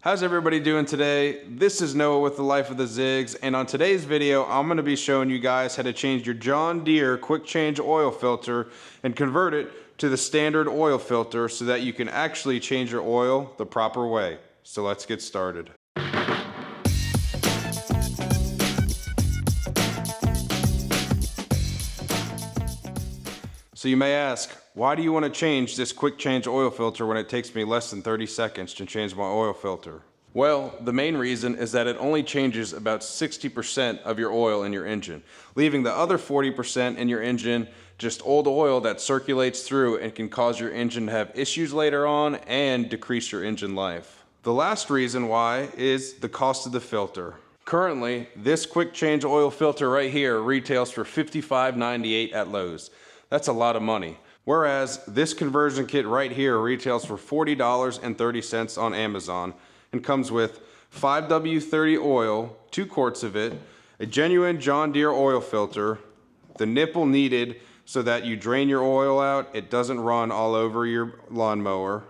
How's everybody doing today? This is Noah with the Life of the Zigs, and on today's video I'm going to be showing you guys how to change your John Deere quick change oil filter and convert it to the standard oil filter so that you can actually change your oil the proper way. So let's get started. So you may ask, why do you want to change this quick change oil filter when it takes me less than 30 seconds to change my oil filter? Well, the main reason is that it only changes about 60% of your oil in your engine, leaving the other 40% in your engine just old oil that circulates through and can cause your engine to have issues later on and decrease your engine life. The last reason why is the cost of the filter. Currently, this quick change oil filter right here retails for $55.98 at Lowe's. That's a lot of money. Whereas this conversion kit right here retails for $40.30 on Amazon and comes with 5W30 oil, 2 quarts of it, a genuine John Deere oil filter, the nipple needed so that you drain your oil out, it doesn't run all over your lawnmower,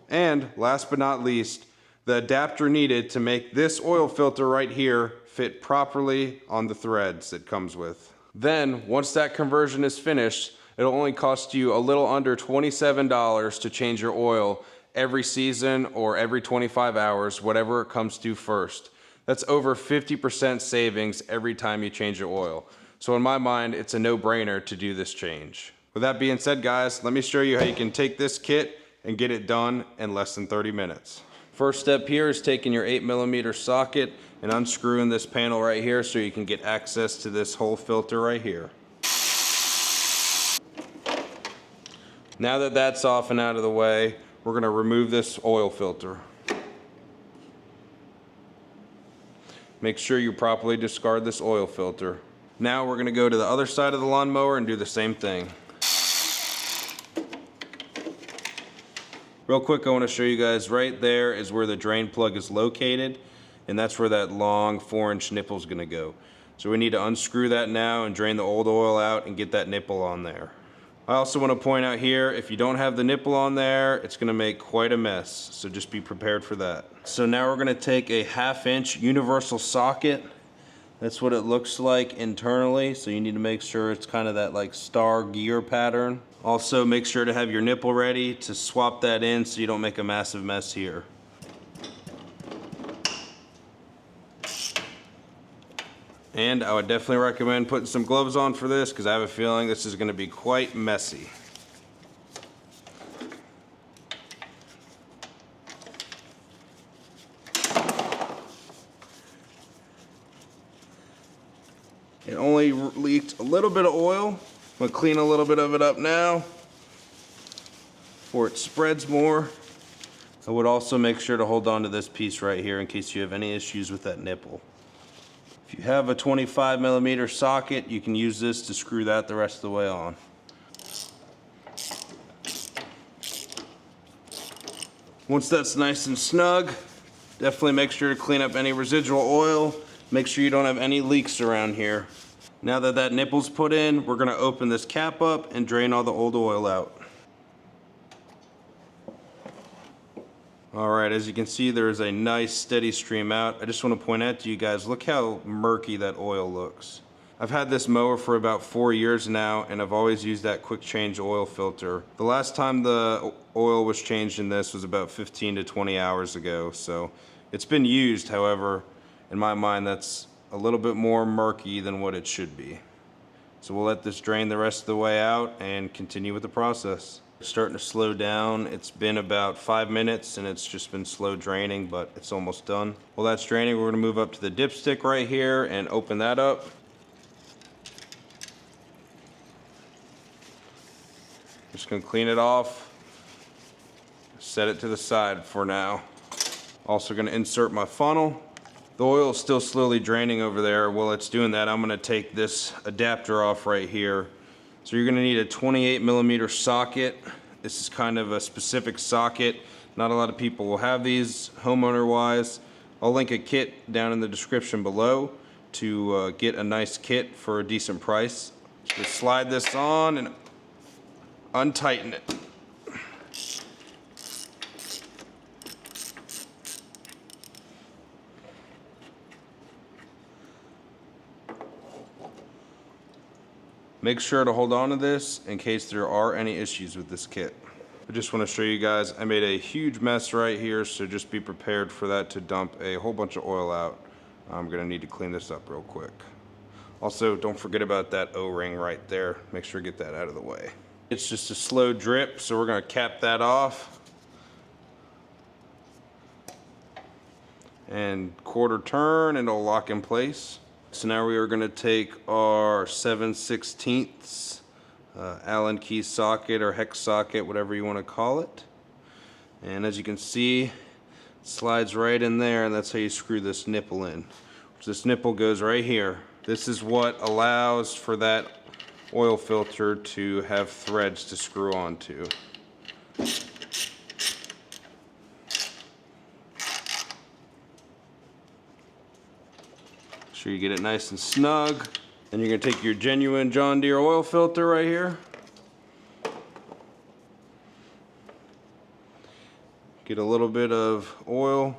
and last but not least, the adapter needed to make this oil filter right here fit properly on the threads it comes with. Then, once that conversion is finished, it'll only cost you a little under $27 to change your oil every season or every 25 hours, whatever it comes to first. That's over 50% savings every time you change your oil. So in my mind, it's a no-brainer to do this change. With that being said, guys, let me show you how you can take this kit and get it done in less than 30 minutes. First step here is taking your 8mm socket and unscrewing this panel right here so you can get access to this whole filter right here. Now that that's off and out of the way, we're going to remove this oil filter. Make sure you properly discard this oil filter. Now we're going to go to the other side of the lawnmower and do the same thing. Real quick, I want to show you guys right there is where the drain plug is located, and that's where that long 4-inch nipple is going to go. So we need to unscrew that now and drain the old oil out and get that nipple on there. I also want to point out here, if you don't have the nipple on there, it's going to make quite a mess, so just be prepared for that. So now we're going to take a 1/2-inch universal socket. That's what it looks like internally, so you need to make sure it's kind of that like star gear pattern. Also make sure to have your nipple ready to swap that in so you don't make a massive mess here. And I would definitely recommend putting some gloves on for this because I have a feeling this is going to be quite messy. It only leaked a little bit of oil. I'm going to clean a little bit of it up now before it spreads more. I would also make sure to hold on to this piece right here in case you have any issues with that nipple. If you have a 25mm socket, you can use this to screw that the rest of the way on. Once that's nice and snug, definitely make sure to clean up any residual oil. Make sure you don't have any leaks around here. Now that that nipple's put in, we're going to open this cap up and drain all the old oil out. Alright, as you can see, there's a nice steady stream out. I just want to point out to you guys, look how murky that oil looks. I've had this mower for about 4 years now, and I've always used that quick change oil filter. The last time the oil was changed in this was about 15 to 20 hours ago, so it's been used. However, in my mind, that's a little bit more murky than what it should be. So we'll let this drain the rest of the way out and continue with the process. It's starting to slow down. It's been about 5 minutes and it's just been slow draining, but it's almost done. While that's draining, we're going to move up to the dipstick right here and open that up. Just going to clean it off. Set it to the side for now. Also going to insert my funnel. The oil is still slowly draining over there. While it's doing that, I'm going to take this adapter off right here. So you're going to need a 28mm socket. This is kind of a specific socket. Not a lot of people will have these homeowner wise. I'll link a kit down in the description below to get a nice kit for a decent price. Just slide this on and untighten it. Make sure to hold on to this in case there are any issues with this kit. I just want to show you guys, I made a huge mess right here, so just be prepared for that to dump a whole bunch of oil out. I'm gonna need to clean this up real quick. Also, don't forget about that O-ring right there. Make sure to get that out of the way. It's just a slow drip, so we're gonna cap that off. And quarter turn, and it'll lock in place. So now we are gonna take our 7/16 Allen key socket or hex socket, whatever you wanna call it. And as you can see, it slides right in there, and that's how you screw this nipple in. This nipple goes right here. This is what allows for that oil filter to have threads to screw onto. Make sure you get it nice and snug. Then you're gonna take your genuine John Deere oil filter right here. Get a little bit of oil,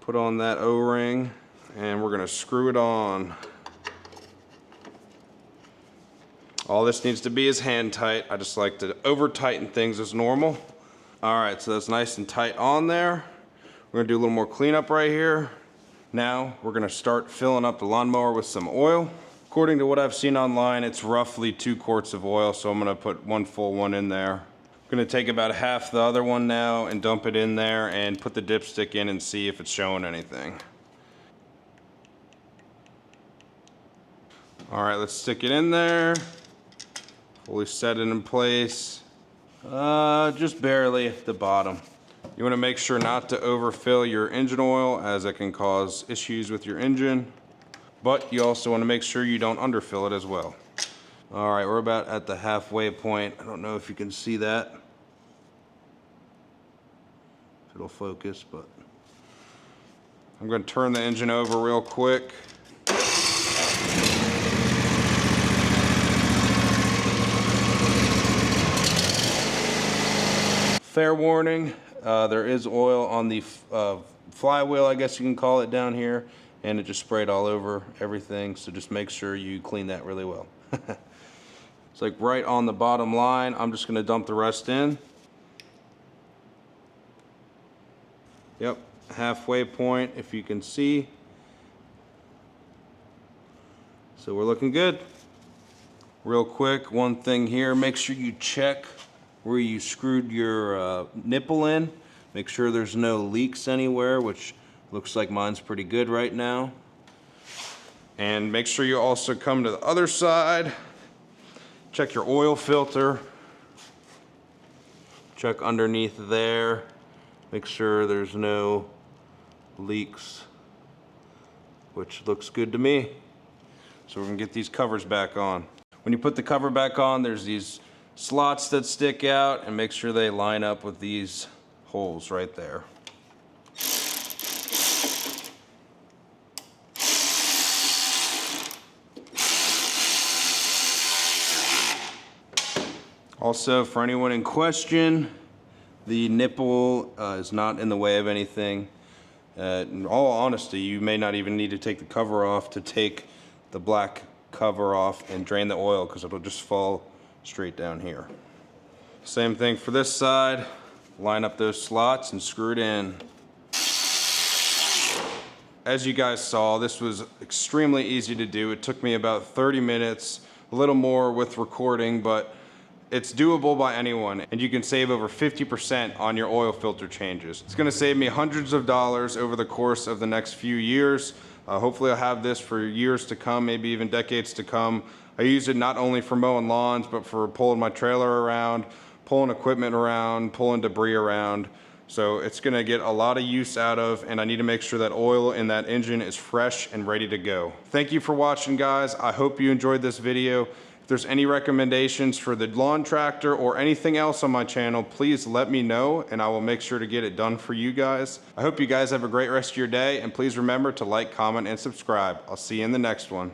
put on that O-ring, and we're gonna screw it on. All this needs to be is hand tight. I just like to over tighten things as normal. All right, so that's nice and tight on there. We're gonna do a little more cleanup right here. Now we're gonna start filling up the lawnmower with some oil. According to what I've seen online, it's roughly 2 quarts of oil, so I'm gonna put one full one in there. I'm gonna take about half the other one now and dump it in there and put the dipstick in and see if it's showing anything. All right, let's stick it in there. Fully set it in place. Just barely at the bottom. You wanna make sure not to overfill your engine oil, as it can cause issues with your engine. But you also wanna make sure you don't underfill it as well. All right, we're about at the halfway point. I don't know if you can see that. If it'll focus, but. I'm gonna turn the engine over real quick. Fair warning, there is oil on the flywheel, I guess you can call it, down here, and it just sprayed all over everything, so just make sure you clean that really well. It's like right on the bottom line. I'm just gonna dump the rest in. Yep, halfway point, if you can see. So we're looking good. Real quick, one thing here, make sure you check where you screwed your nipple in. Make sure there's no leaks anywhere, which looks like mine's pretty good right now. And make sure you also come to the other side. Check your oil filter. Check underneath there. Make sure there's no leaks, which looks good to me. So we're gonna get these covers back on. When you put the cover back on, there's these slots that stick out, and make sure they line up with these holes right there. Also, for anyone in question, the nipple is not in the way of anything. In all honesty, you may not even need to take the cover off to take the black cover off and drain the oil, because it'll just fall straight down here. Same thing for this side. Line up those slots and screw it in. As you guys saw, this was extremely easy to do. It took me about 30 minutes, a little more with recording, but it's doable by anyone, and you can save over 50% on your oil filter changes. It's gonna save me hundreds of dollars over the course of the next few years. Hopefully I'll have this for years to come, maybe even decades to come. I use it not only for mowing lawns, but for pulling my trailer around, pulling equipment around, pulling debris around. So it's gonna get a lot of use out of, and I need to make sure that oil in that engine is fresh and ready to go. Thank you for watching, guys. I hope you enjoyed this video. If there's any recommendations for the lawn tractor or anything else on my channel, please let me know, and I will make sure to get it done for you guys. I hope you guys have a great rest of your day, and please remember to like, comment, and subscribe. I'll see you in the next one.